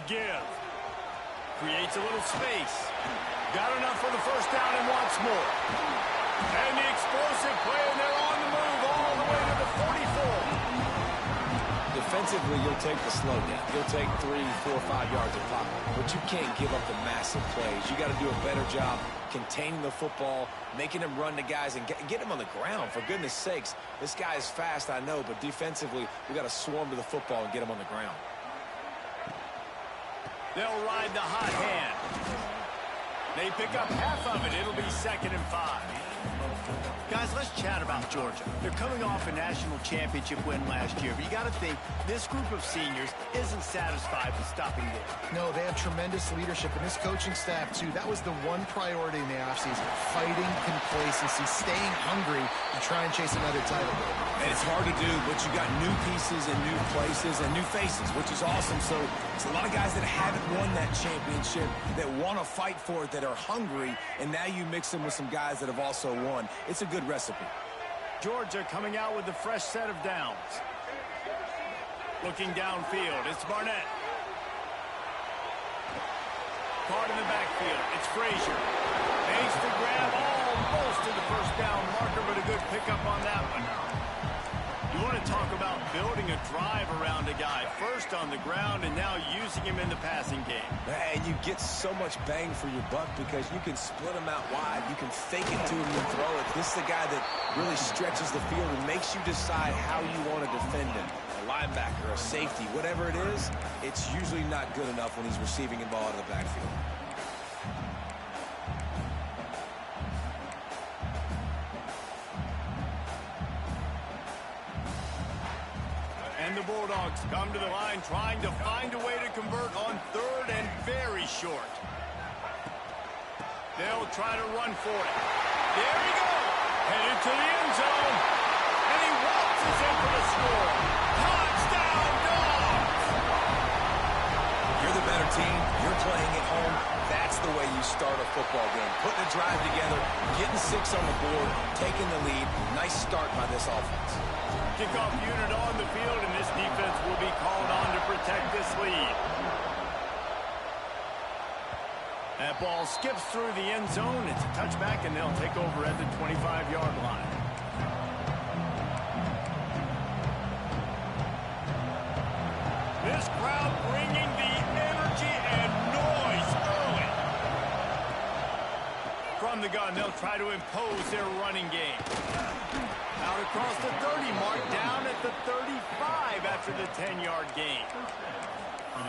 the give. Creates a little space. Got enough for the first down and wants more. And the explosive play, and they're on the move all the way to the 44. Defensively, you'll take the slow down. You'll take 3, 4, 5 yards of pop. But you can't give up the massive plays. You got to do a better job containing the football, making him run to guys, and get him on the ground. For goodness sakes, this guy is fast, I know, but defensively, we got to swarm to the football and get him on the ground. They'll ride the hot hand. They pick up half of it. It'll be 2nd and 5. Guys, let's chat about Georgia. They're coming off a national championship win last year, but you got to think this group of seniors isn't satisfied with stopping there. No, they have tremendous leadership, and this coaching staff, too. That was the one priority in the offseason, fighting complacency, staying hungry to try and chase another title. And it's hard to do, but you got new pieces and new places and new faces, which is awesome. So it's a lot of guys that haven't won that championship, that want to fight for it, that are hungry, and now you mix them with some guys that have also won. It's a good recipe. Georgia coming out with a fresh set of downs. Looking downfield, it's Barnett. Caught in the backfield, it's Frazier. Makes the grab almost to the first down marker, but a good pickup on that one. You want to talk about building a drive around a guy. First on the ground and now using him in the passing game. And you get so much bang for your buck because you can split him out wide. You can fake it to him and throw it. This is a guy that really stretches the field and makes you decide how you want to defend him. A linebacker, a safety, whatever it is, it's usually not good enough when he's receiving the ball out of the backfield. And the Bulldogs come to the line trying to find a way to convert on 3rd and very short. They'll try to run for it. There he goes. Headed to the end zone. And he waltzes in for the score. Touchdown, Dogs! You're the better team. You're playing at home. That's the way you start a football game. Putting a drive together, getting 6 on the board, taking the lead. Nice start by this offense. Kickoff unit on the field, and this defense will be called on to protect this lead. That ball skips through the end zone. It's a touchback, and they'll take over at the 25-yard line. This crowd bringing the energy and noise early. From the gun, they'll try to impose their running game. Out across the 30 mark, down at the 35 after the 10-yard gain.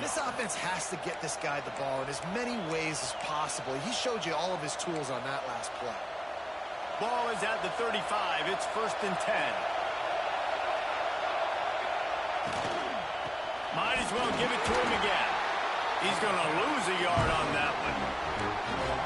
This offense has to get this guy the ball in as many ways as possible. He showed you all of his tools on that last play. Ball is at the 35. It's 1st and 10. Might as well give it to him again. He's going to lose a yard on that one.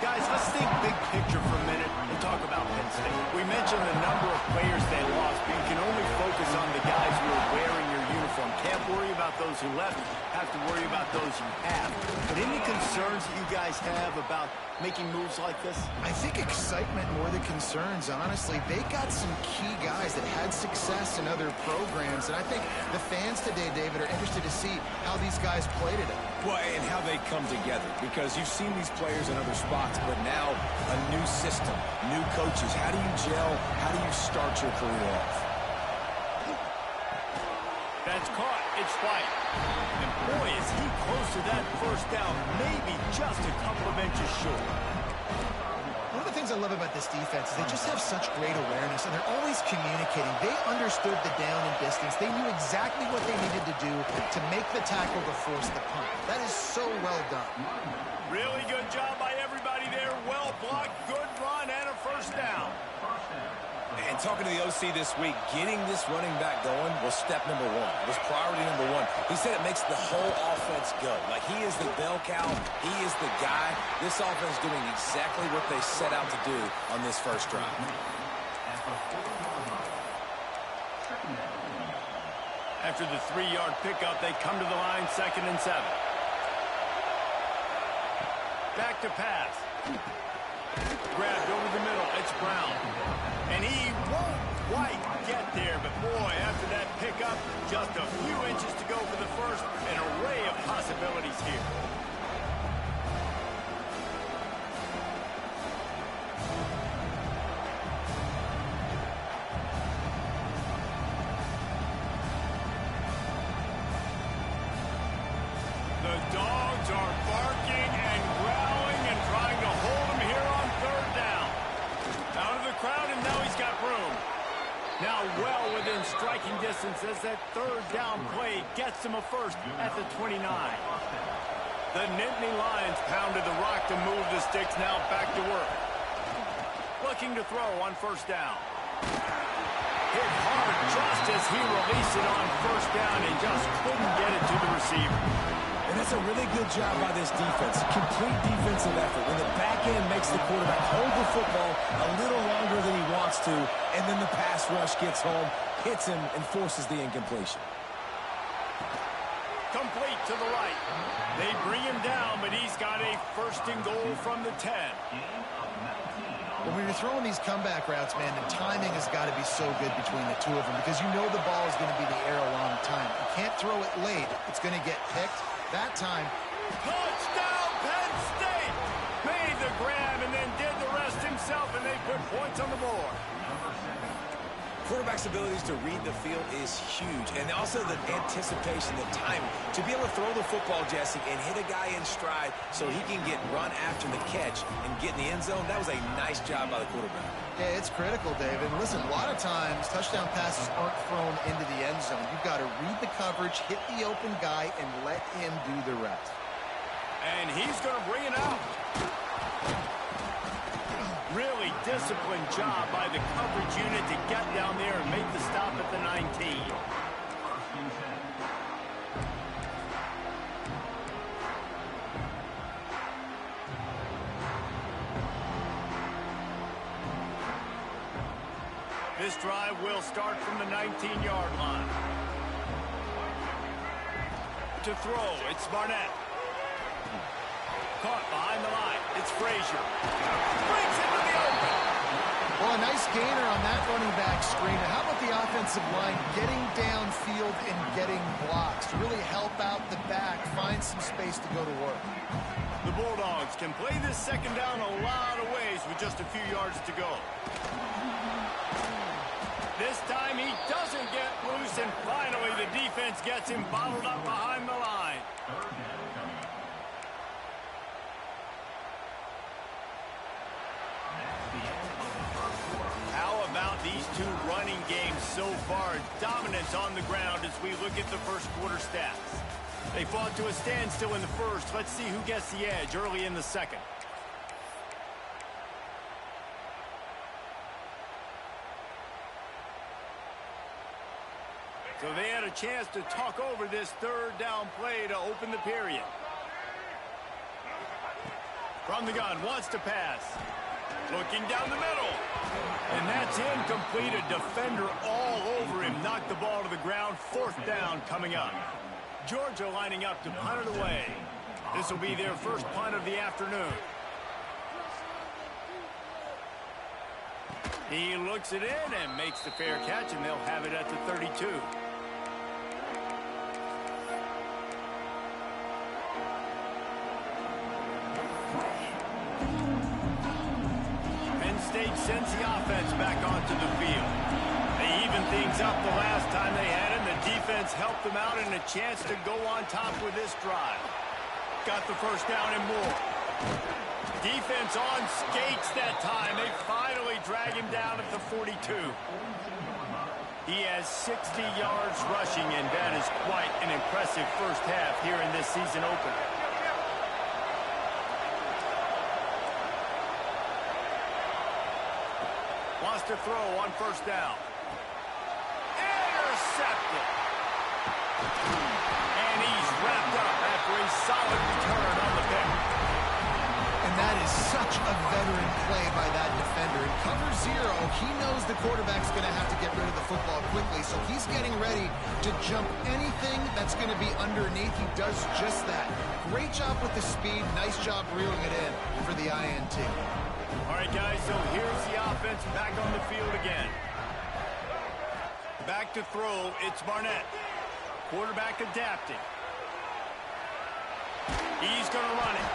Guys, let's think big picture for a minute and talk about Penn State. We mentioned the number of players they lost, but you can only focus on the guys who are wearing your uniform. Can't worry about those who left. Have to worry about those you have. But any concerns that you guys have about making moves like this? I think excitement more than concerns, honestly. They got some key guys that had success in other programs, and I think the fans today, David, are interested to see how these guys play today. Well, and how they come together, because you've seen these players in other spots, but now a new system, new coaches. How do you gel? How do you start your career off? That's caught. It's White. And boy, is he close to that first down, maybe just a couple of inches short. One of the things I love about this defense is they just have such great awareness, and they're always communicating. They understood the down and distance. They knew exactly what they needed to do to make the tackle to force the punt. That is so well done. Really good job by everybody there. Well blocked, good run, and a first down. And talking to the OC this week, getting this running back going was step number 1. It was priority number 1. He said it makes the whole offense go. Like, he is the bell cow. He is the guy. This offense doing exactly what they set out to do on this first drive. After the 3-yard pickup, they come to the line, 2nd and 7. Back to pass. Grabbed over the middle. It's Brown. And he won't quite get there. But, boy, after that pickup, just a few inches to go for the first. An array of possibilities here. The dogs are barking and growling and trying to hold him here on third down. Out of the crowd, and now he's got room. Now well within striking distance as that third down play gets him a first at the 29. The Nittany Lions pounded the rock to move the sticks, now back to work. Looking to throw on first down. Hit hard just as he released it on first down and just couldn't get it to the receiver. And that's a really good job by this defense. Complete defensive effort. When the back end makes the quarterback hold the football a little longer than he wants to, and then the pass rush gets home, hits him, and forces the incompletion. Complete to the right. They bring him down, but he's got a first and goal from the 10. When you're throwing these comeback routes, man, the timing has got to be so good between the two of them because you know the ball is going to be in the air a long time. You can't throw it late. It's going to get picked. That time, Touchdown, Penn State! Made the grab and then did the rest himself, and they put points on the board. Quarterback's abilities to read the field is huge, and also the anticipation, the timing. To be able to throw the football, Jesse, and hit a guy in stride so he can get run after the catch and get in the end zone, that was a nice job by the quarterback. yeah, it's critical, David. Listen, a lot of times touchdown passes aren't thrown into the end zone. You've got to read the coverage, hit the open guy, and let him do the rest. And he's going to bring it out. Really disciplined job by the coverage unit to get down there and make the stop at the 19. This drive will start from the 19-yard line. To throw, it's Barnett. Caught behind the line. It's Frazier. Brings into the open. Well, a nice gainer on that running back screen. How about the offensive line getting downfield and getting blocks to really help out the back, find some space to go to work? The Bulldogs can play this second down a lot of ways with just a few yards to go. This time he doesn't get loose, and finally the defense gets him bottled up behind the line. How about these two running games so far? Dominance on the ground as we look at the first quarter stats. They fought to a standstill in the first. Let's see who gets the edge early in the second. So they had a chance to talk over this third down play to open the period. From the gun, wants to pass. Looking down the middle. And that's incomplete. A defender all over him. Knocked the ball to the ground. Fourth down coming up. Georgia lining up to punt it away. This will be their first punt of the afternoon. He looks it in and makes the fair catch, and they'll have it at the 32. Penn State sends the offense back onto the field. They evened things up the last time they had him. The defense helped them out and a chance to go on top with this drive. Got the first down and more. Defense on skates that time. They finally drag him down at the 42. He has 60 yards rushing, and that is quite an impressive first half here in this season opener. Wants to throw on first down. Intercepted. And he's wrapped up after a solid return on the pick. And that is such a veteran play by that defender. In cover zero, he knows the quarterback's going to have to get rid of the football quickly, so he's getting ready to jump anything that's going to be underneath. He does just that. Great job with the speed. Nice job reeling it in for the INT. All right, guys, so here's the offense back on the field again. Back to throw, it's Barnett. Quarterback adapting. He's going to run it.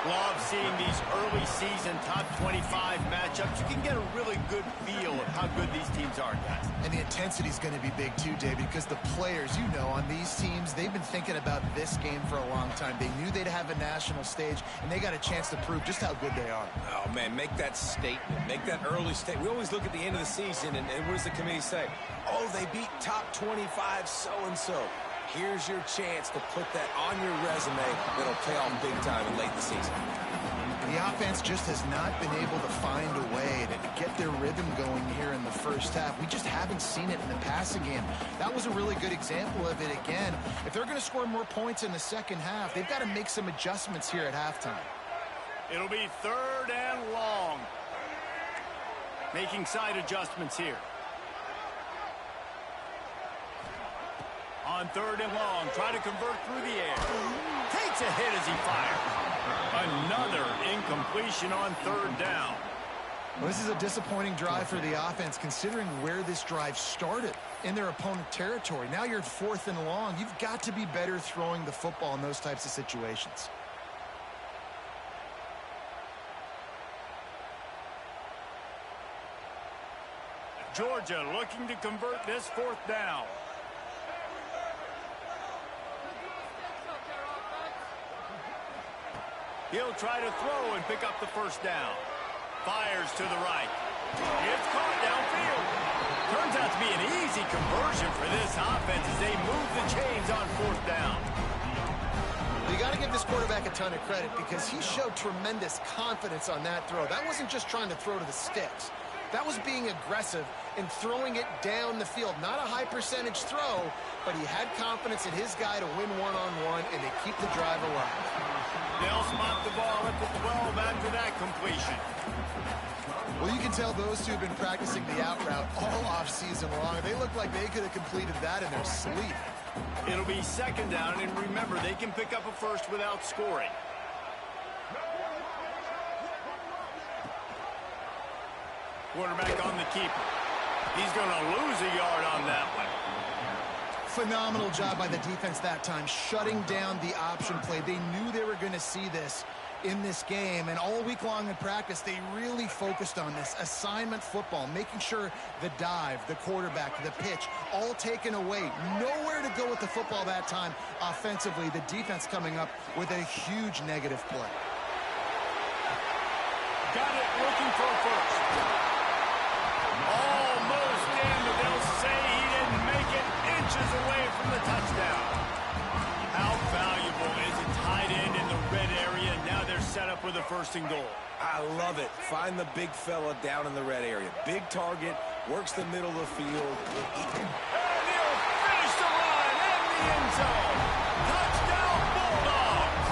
Love seeing these early season top 25 matchups. You can get a really good feel of how good these teams are, guys. And the intensity is going to be big too, David, because the players, you know, on these teams, they've been thinking about this game for a long time. They knew they'd have a national stage, and they got a chance to prove just how good they are. Oh, man, make that statement. Make that early statement. We always look at the end of the season, and what does the committee say? Oh, they beat top 25 so-and-so. Here's your chance to put that on your resume that'll pay off big time late in the season. The offense just has not been able to find a way to get their rhythm going here in the first half. We just haven't seen it in the passing game. That was a really good example of it again. If they're going to score more points in the second half, they've got to make some adjustments here at halftime. It'll be 3rd and long. Making side adjustments here. On 3rd and long, try to convert through the air. Takes a hit as he fires. Another incompletion on 3rd down. Well, this is a disappointing drive for the offense, considering where this drive started in their opponent territory. Now you're at 4th and long. You've got to be better throwing the football in those types of situations. Georgia looking to convert this 4th down. He'll try to throw and pick up the 1st down. Fires to the right. It's caught downfield. Turns out to be an easy conversion for this offense as they move the chains on 4th down. You got to give this quarterback a ton of credit because he showed tremendous confidence on that throw. That wasn't just trying to throw to the sticks. That was being aggressive and throwing it down the field. Not a high percentage throw, but he had confidence in his guy to win one-on-one, and they keep the drive alive. They'll spot the ball at the 12 after that completion. Well, you can tell those two have been practicing the out route all off-season long. They look like they could have completed that in their sleep. It'll be 2nd down, and remember, they can pick up a first without scoring. Quarterback on the keeper. He's going to lose a yard on that one. Phenomenal job by the defense that time, shutting down the option play. They knew they were going to see this in this game, and all week long in practice, they really focused on this assignment football, making sure the dive, the quarterback, the pitch, all taken away. Nowhere to go with the football that time offensively. The defense coming up with a huge negative play. Got it, looking for a first. Almost in, but they'll say he didn't make it, inches away from the touchdown. How valuable is a tight end in the red area? Now they're set up with a 1st and goal. I love it. Find the big fella down in the red area. Big target, works the middle of the field. And he'll finish the run in the end zone. Touchdown, Bulldogs.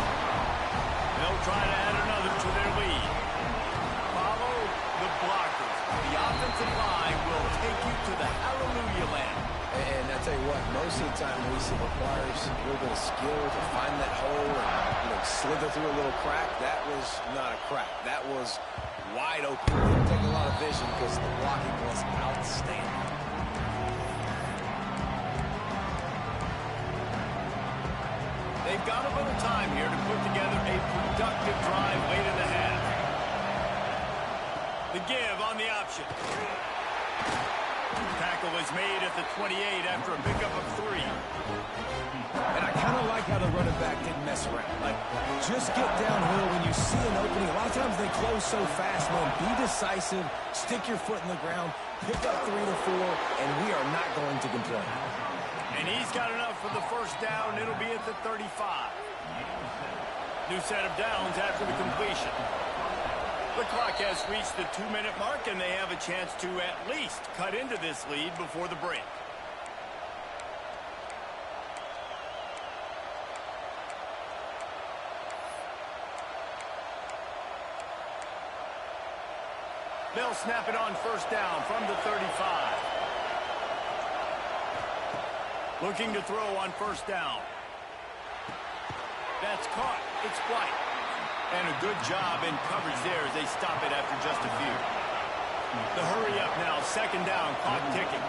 They'll try to add another to their lead. Follow the blockers. The offensive line will take you to the hallelujah land. And I tell you what, most of the time, Lisa, requires a little bit of skill to find that hole and slither through a little crack. That was not a crack. That was wide open. Didn't take a lot of vision because the blocking was outstanding. They've got a little time here to put together a productive drive late in the half. The give on the option. Tackle is made at the 28 after a pickup of 3. And I kind of like how the running back didn't mess around. Like, just get downhill when you see an opening. A lot of times they close so fast, man. Be decisive, stick your foot in the ground, pick up 3 to 4, and we are not going to complain. And he's got enough for the 1st down. It'll be at the 35. New set of downs after the completion. The clock has reached the 2-minute mark, and they have a chance to at least cut into this lead before the break. They'll snap it on 1st down from the 35. Looking to throw on 1st down. That's caught. It's White. And a good job in coverage there as they stop it after just a few. The hurry up now, 2nd down, clock ticking.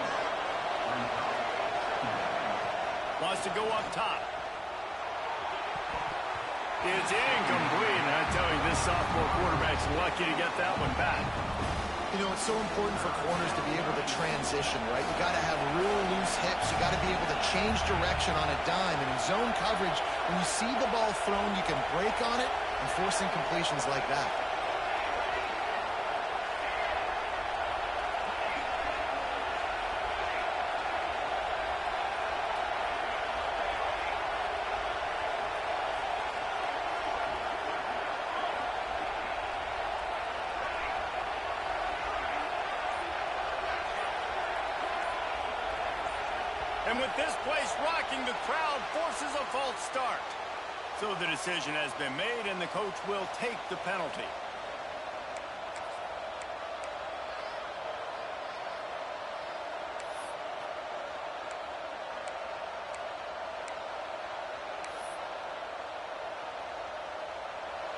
Wants to go up top. It's incomplete, and I tell you, this sophomore quarterback's lucky to get that one back. You know, it's so important for corners to be able to transition, right? You got to have real loose hips. You got to be able to change direction on a dime. And in zone coverage, when you see the ball thrown, you can break on it and force incompletions like that. And with this place rocking, the crowd forces a false start. So the decision has been made, and the coach will take the penalty.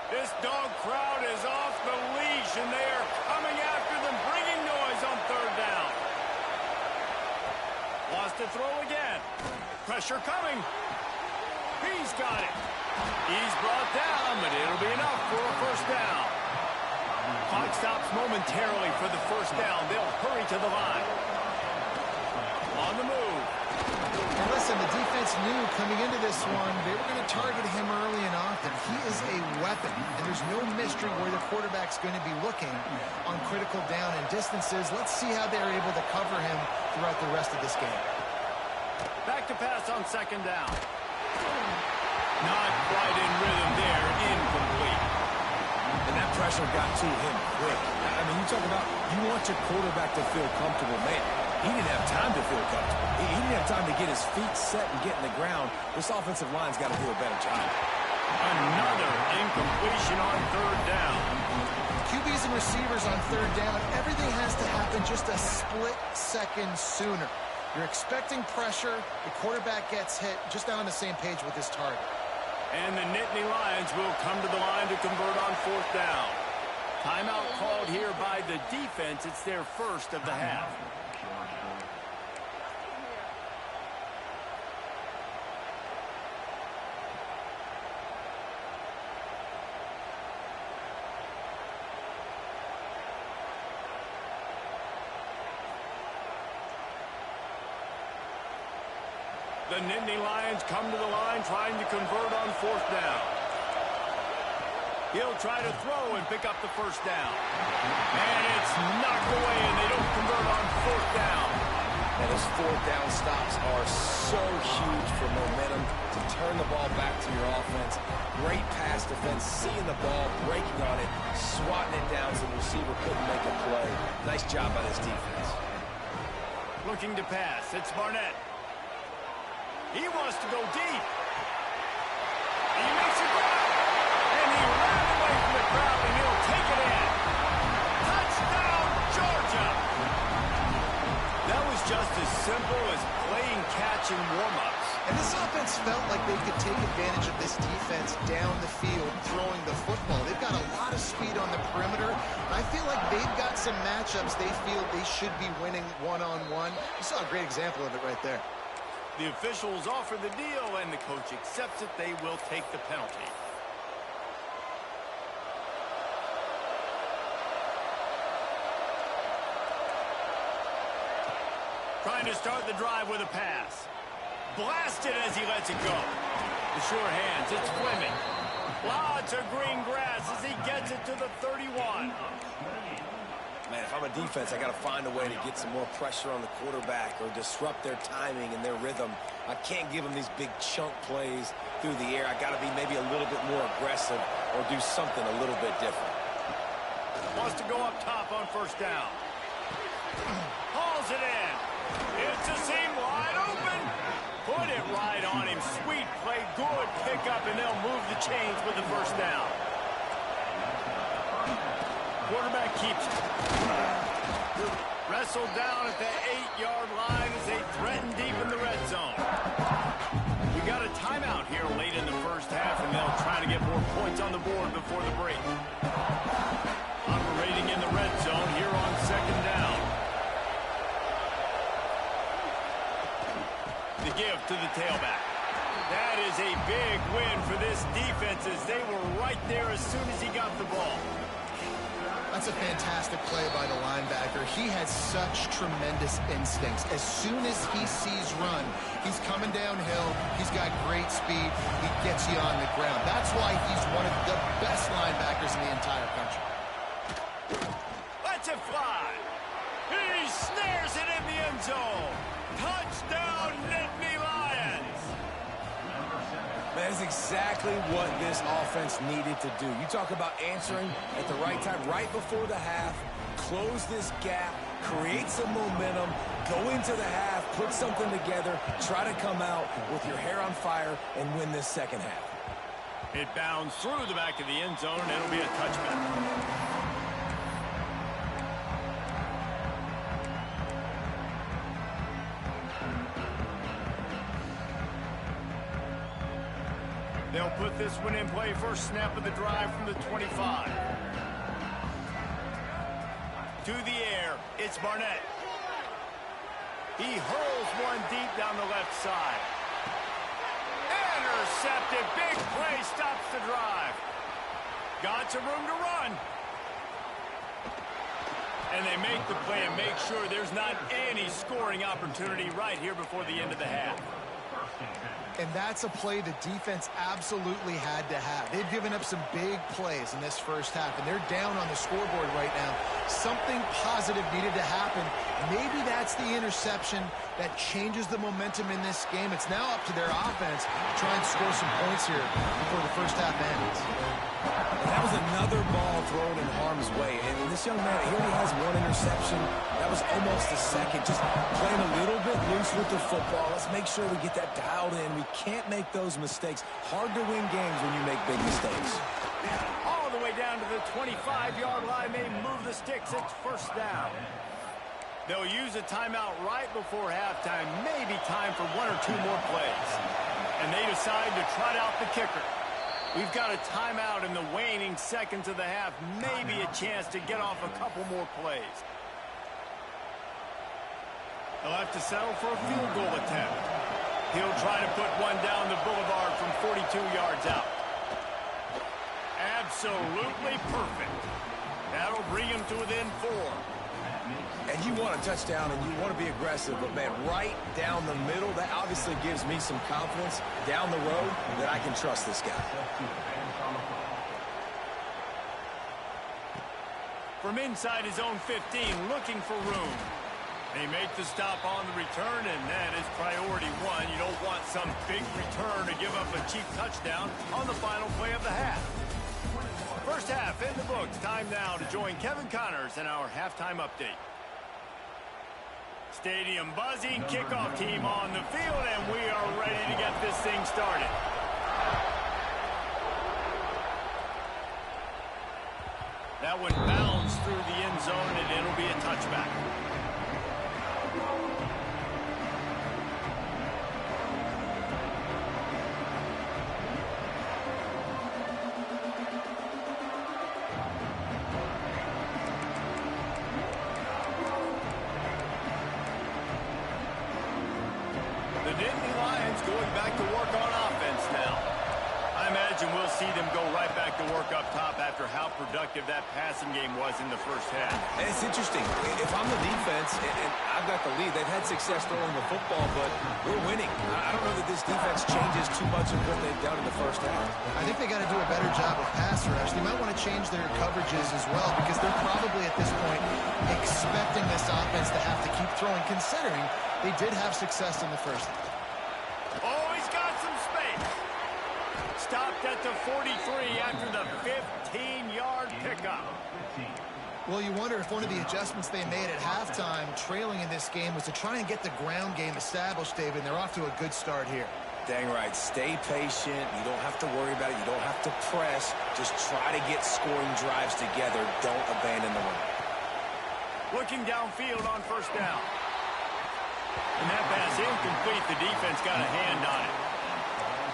This dog crowd is off the leash, and they are coming after them, bringing noise on third down. Lost to throw again. Pressure coming. He's got it. He's brought down, but it'll be enough for a first down. Clock stops momentarily for the first down. They'll hurry to the line. On the move. And listen, the defense knew coming into this one, they were going to target him early and often. He is a weapon, and there's no mystery where the quarterback's going to be looking on critical down and distances. Let's see how they're able to cover him throughout the rest of this game. Back to pass on second down. Not quite in rhythm there. Incomplete. And that pressure got to him quick. I mean, you talk about you want your quarterback to feel comfortable. Man, he didn't have time to feel comfortable. He didn't have time to get his feet set and get in the ground. This offensive line's got to do a better job. Another incompletion on third down. QBs and receivers on third down, everything has to happen just a split second sooner. You're expecting pressure. The quarterback gets hit, just not on the same page with his target. And the Nittany Lions will come to the line to convert on fourth down. Timeout called here by the defense. It's their first of the half. The Nittany Lions come to the line trying to convert on fourth down. He'll try to throw and pick up the first down. And it's knocked away, and they don't convert on fourth down. And those fourth down stops are so huge for momentum to turn the ball back to your offense. Great pass defense, seeing the ball, breaking on it, swatting it down so the receiver couldn't make a play. Nice job by this defense. Looking to pass. It's Barnett. He wants to go deep. He makes a grab. And he ran away from the crowd, and he'll take it in. Touchdown, Georgia. That was just as simple as playing catch in warm-ups. And this offense felt like they could take advantage of this defense down the field throwing the football. They've got a lot of speed on the perimeter. And I feel like they've got some matchups they feel they should be winning one-on-one. You saw a great example of it right there. The officials offer the deal, and the coach accepts it. They will take the penalty. Trying to start the drive with a pass. Blasted as he lets it go. The sure hands, it's Fleming. Lots of green grass as he gets it to the 31. Man, if I'm a defense, I got to find a way to get some more pressure on the quarterback or disrupt their timing and their rhythm. I can't give them these big chunk plays through the air. I got to be maybe a little bit more aggressive or do something a little bit different. Wants to go up top on first down. Hauls it in. It's a seam wide open. Put it right on him. Sweet play, good pickup, and they'll move the chains with the first down. Quarterback keeps it. Wrestled down at the 8-yard line as they threaten deep in the red zone. We got a timeout here late in the first half, and they'll try to get more points on the board before the break. Operating in the red zone here on second down. The give to the tailback. That is a big win for this defense as they were right there as soon as he got the ball. That's a fantastic play by the linebacker. He has such tremendous instincts. As soon as he sees run, he's coming downhill. He's got great speed. He gets you on the ground. That's why he's one of the best linebackers in the entire country. Let's it fly. He snares it in the end zone. Touchdown, Nittany Lions. That is exactly what this offense needed to do. You talk about answering at the right time, right before the half, close this gap, create some momentum, go into the half, put something together, try to come out with your hair on fire and win this second half. It bounds through the back of the end zone, and it'll be a touchback. They'll put this one in play first snap of the drive from the 25. To the air, it's Barnett. He hurls one deep down the left side. Intercepted, big play, stops the drive. Got some room to run. And they make the play and make sure there's not any scoring opportunity right here before the end of the half. And that's a play the defense absolutely had to have. They've given up some big plays in this first half, and they're down on the scoreboard right now. Something positive needed to happen. Maybe that's the interception that changes the momentum in this game. It's now up to their offense to try and score some points here before the first half ends. And that was another ball thrown in harm's way. And this young man, he only has one interception. That was almost a second. Just playing a little bit loose with the football. Let's make sure we get that dialed in. We can't make those mistakes. Hard to win games when you make big mistakes. All the way down to the 25-yard line. They move the sticks. It's first down. They'll use a timeout right before halftime. Maybe time for one or two more plays. And they decide to trot out the kicker. We've got a timeout in the waning seconds of the half. Maybe a chance to get off a couple more plays. They'll have to settle for a field goal attempt. He'll try to put one down the boulevard from 42 yards out. Absolutely perfect. That'll bring him to within 4. And you want a touchdown and you want to be aggressive, but man, right down the middle, that obviously gives me some confidence down the road that I can trust this guy. From inside his own 15, looking for room. They make the stop on the return, and that is priority one. You don't want some big return to give up a cheap touchdown on the final play of the half. First half in the books. Time now to join Kevin Connors in our halftime update. Stadium buzzing, kickoff team on the field, and we are ready to get this thing started. That one bounds through the end zone, and it'll be a touchback. The Nittany Lions going back to work on offense now. I imagine we'll see them go right back to work up top after how productive that passing game was in the first half. And it's interesting. If I'm the defense and I've got the lead, they've had success throwing the football, but we're winning. I don't know that this defense changes too much of what they've done in the first half. I think they got to do a better job of pass rush. They might want to change their coverages as well because they're probably at this point expecting this offense to have to keep throwing, considering they did have success in the first half. Oh, he's got some space. Stopped at the 43 after the 15-yard pickup. Well, you wonder if one of the adjustments they made at halftime, trailing in this game, was to try and get the ground game established, David, and they're off to a good start here. Dang right. Stay patient. You don't have to worry about it. You don't have to press. Just try to get scoring drives together. Don't abandon the run. Looking downfield on first down. And that pass incomplete. The defense got a hand on it.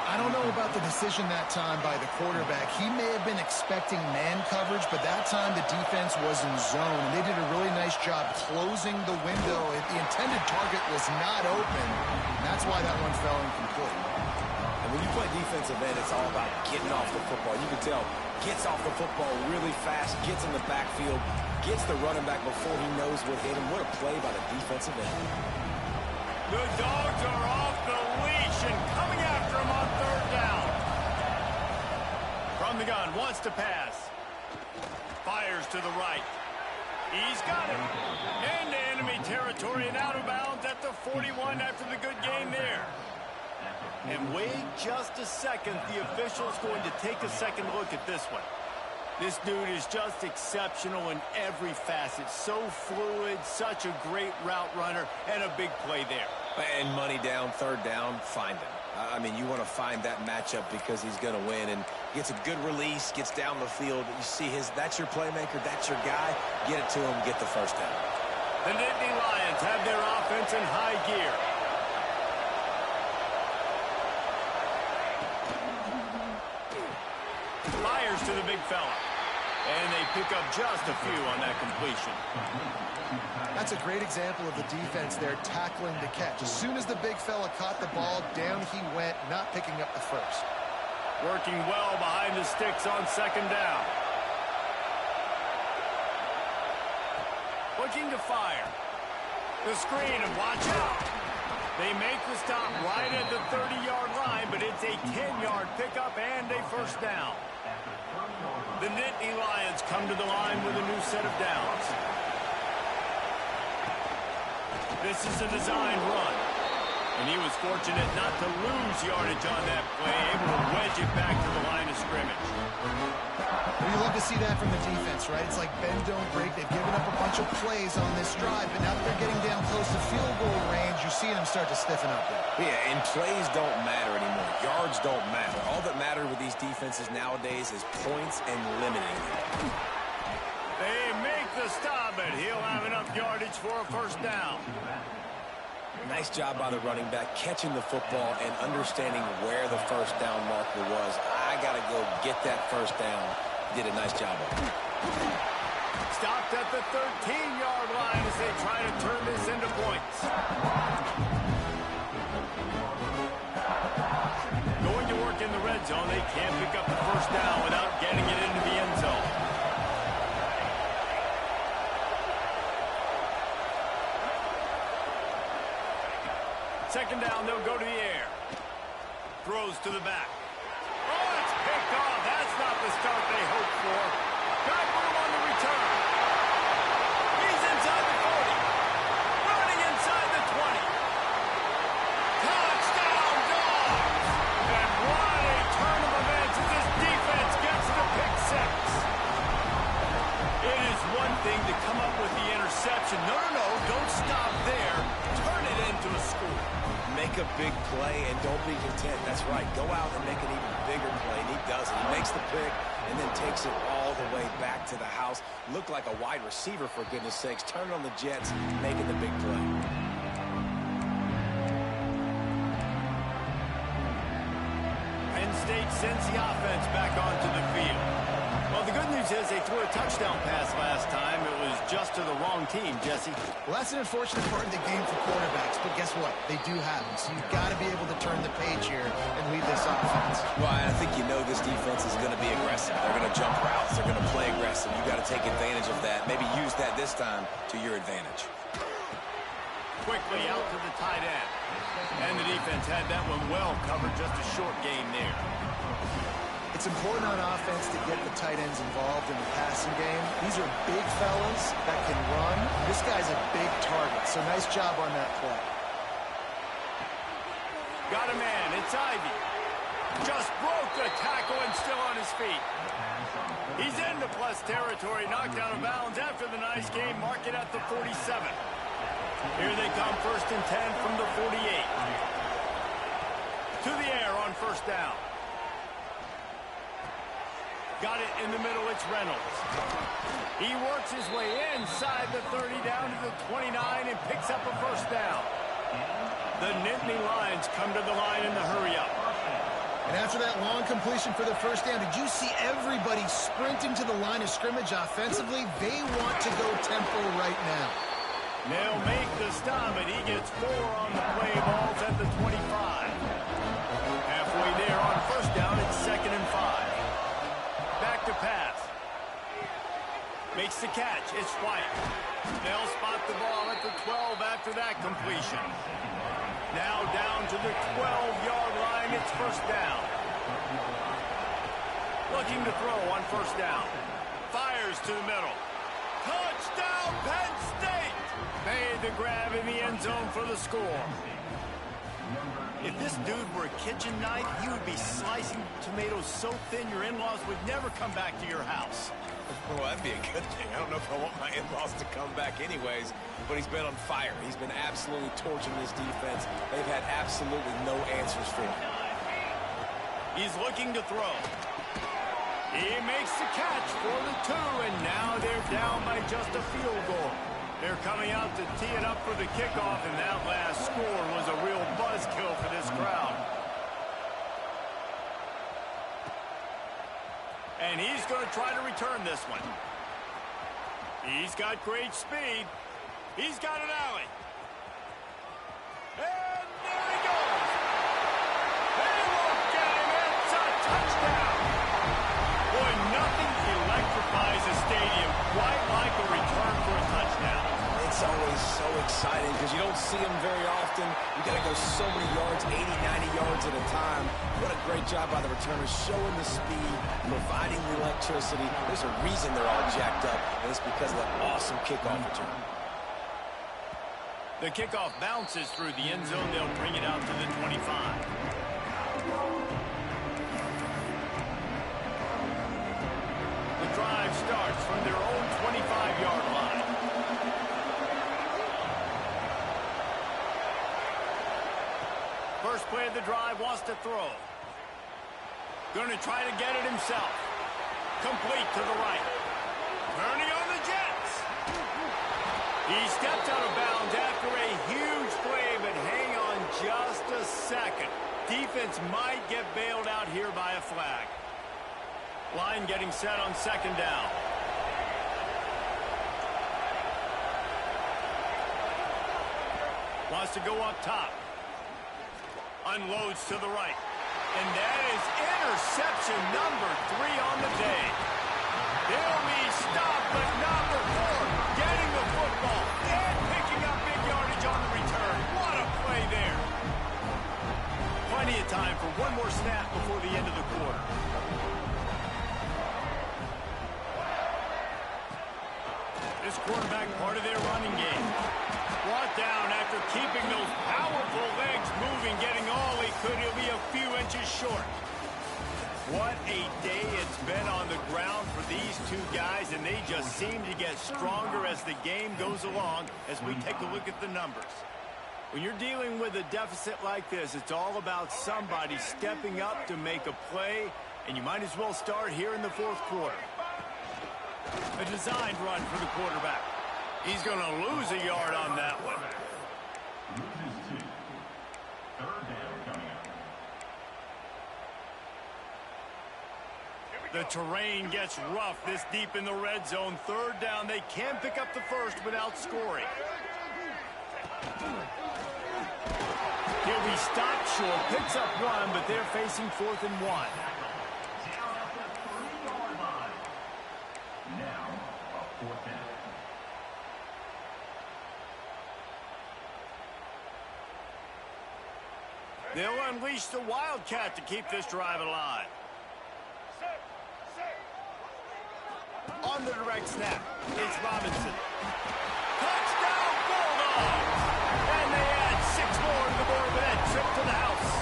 I don't know about the decision that time by the quarterback. He may have been expecting man coverage, but that time the defense was in zone, and they did a really nice job closing the window. The intended target was not open. That's why that one fell incomplete. And When you play defensive end, it's all about getting off the football. You can tell, gets off the football really fast, gets in the backfield, gets the running back before he knows what hit him. What a play by the defensive end. The Dogs are off the leash and coming after him on third down. From the gun, wants to pass. Fires to the right. He's got it. Into enemy territory and out of bounds at the 41 after the good game there. And wait just a second. The official's going to take a second look at this one. This dude is just exceptional in every facet. So fluid, such a great route runner, and a big play there. And money down, third down, find him. I mean, you want to find that matchup because he's going to win. And gets a good release, gets down the field. You see that's your playmaker, that's your guy. Get it to him, get the first down. The Nittany Lions have their offense in high gear. Fires to the big fella. And they pick up just a few on that completion. That's a great example of the defense there tackling to catch. As soon as the big fella caught the ball, down he went, not picking up the first. Working well behind the sticks on second down. Looking to fire. The screen, and watch out. They make the stop right at the 30-yard line, but it's a 10-yard pickup and a first down. The Nittany Lions come to the line with a new set of downs. This is a design run. And he was fortunate not to lose yardage on that play, able to wedge it back to the line of scrimmage. We love to see that from the defense, right? It's like bend, don't break. They've given up a bunch of plays on this drive, but now that they're getting down close to field goal range, you're seeing them start to stiffen up there. Yeah, and plays don't matter anymore. Yards don't matter. All that matters with these defenses nowadays is points and limiting them. They make the stop, and he'll have enough yardage for a first down. Nice job by the running back, catching the football and understanding where the first down marker was. I got to go get that first down. Did a nice job of it. Stopped at the 13-yard line as they try to turn this into points. Going to work in the red zone. They can't pick up the first down without getting it into the end zone. Second down, they'll go to the air. Throws to the back. Oh, it's picked off. That's not the start they hoped for. Got room on the return. He's inside the 40. Running inside the 20. Touchdown, Dogs! And what a turn of events as this defense gets the pick six. It is one thing to come up with the interception. No, don't stop there. Turn it into a score. Make a big play and don't be content. That's right. Go out and make an even bigger play. And he does it. He makes the pick and then takes it all the way back to the house. Looked like a wide receiver, for goodness sakes. Turn it on the Jets, making the big play. Penn State sends the offense back onto the field. Well, the good news is they threw a touchdown pass last time. It was just to the wrong team, Jesse. Well, that's an unfortunate part of the game for quarterbacks, but guess what? They do have them, so you've got to be able to turn the page here and lead this offense. Well, I think you know this defense is going to be aggressive. They're going to jump routes. They're going to play aggressive. You've got to take advantage of that. Maybe use that this time to your advantage. Quickly out to the tight end. And the defense had that one well covered, just a short gain there. It's important on offense to get the tight ends involved in the passing game. These are big fellas that can run. This guy's a big target, so nice job on that play. Got a man, it's Ivy. Just broke the tackle and still on his feet. He's into plus territory, knocked out of bounds after the nice game. Mark it at the 47. Here they come, 1st and 10 from the 48. To the air on first down. Got it in the middle, it's Reynolds. He works his way inside the 30 down to the 29 and picks up a first down. The Nittany Lions come to the line in the hurry-up. And after that long completion for the first down, did you see everybody sprinting to the line of scrimmage offensively? They want to go tempo right now. They'll make the stop, and he gets 4 on the play. Balls at the 25. Halfway there. Makes the catch. It's White. They'll spot the ball at the 12 after that completion. Now down to the 12-yard line. It's first down. Looking to throw on first down. Fires to the middle. Touchdown, Penn State! Made the grab in the end zone for the score. If this dude were a kitchen knife, he would be slicing tomatoes so thin your in-laws would never come back to your house. Well, that'd be a good thing. I don't know if I want my in-laws to come back anyways, but he's been on fire. He's been absolutely torching this defense. They've had absolutely no answers for him. He's looking to throw. He makes the catch for the 2, and now they're down by just a field goal. They're coming out to tee it up for the kickoff, and that last score was a real buzzkill for this crowd. And he's going to try to return this one. He's got great speed. He's got an alley. And there he goes. They won't get him. It's a touchdown. Boy, nothing electrifies a stadium quite like a return for a touchdown. It's always so exciting because you don't see them very often. You got to go so many yards, 80, 90 yards at a time. What a great job by the returners, showing the speed, providing the electricity. There's a reason they're all jacked up, and it's because of that awesome kickoff return. The kickoff bounces through the end zone. They'll bring it out to the 25. The drive starts from their own 25-yard line. First play of the drive, wants to throw. Going to try to get it himself. Complete to the right. Turning on the Jets. He stepped out of bounds after a huge play, but hang on just a second. Defense might get bailed out here by a flag. Line getting set on second down. Wants to go up top. Unloads to the right. And that is interception number 3 on the day. They'll be stopped but not before getting the football and picking up big yardage on the return. What a play there. Plenty of time for one more snap before the end of the quarter. This quarterback part of their running game. Brought down after keeping those powerful legs moving, getting all he could. He'll be a few inches short. What a day it's been on the ground for these two guys, and they just seem to get stronger as the game goes along as we take a look at the numbers. When you're dealing with a deficit like this, it's all about somebody stepping up to make a play, and you might as well start here in the fourth quarter. A designed run for the quarterback. He's going to lose a yard on that one. The terrain gets rough this deep in the red zone. Third down. They can pick up the first without scoring. He'll be stopped short. Picks up 1, but they're facing 4th and 1. They'll unleash the Wildcat to keep this drive alive. On the direct snap, it's Robinson. Touchdown, Bulldogs! And they add 6 more to the board with that trip to the house.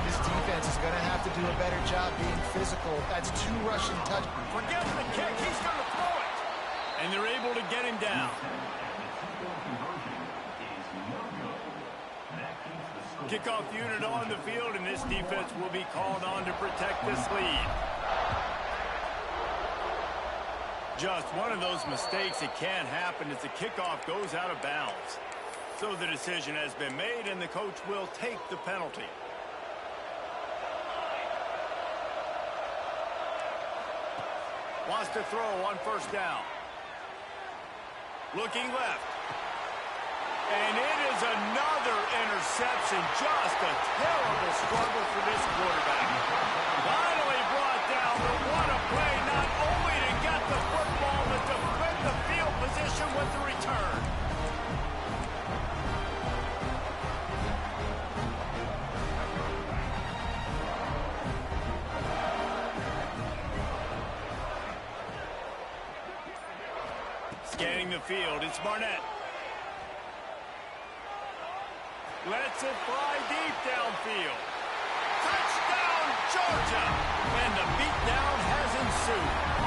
This defense is going to have to do a better job being physical. That's 2 rushing touchdowns. Forget the kick, he's going to throw it. And they're able to get him down. Kickoff unit on the field, and this defense will be called on to protect this lead. Just one of those mistakes that can happen as the kickoff goes out of bounds. So the decision has been made, and the coach will take the penalty. Wants to throw on first down. Looking left. And it is another interception. Just a terrible struggle for this quarterback. Finally brought down, but what a play, not only to get the the field. It's Barnett. Lets it fly deep downfield. Touchdown, Georgia! And the beatdown has ensued.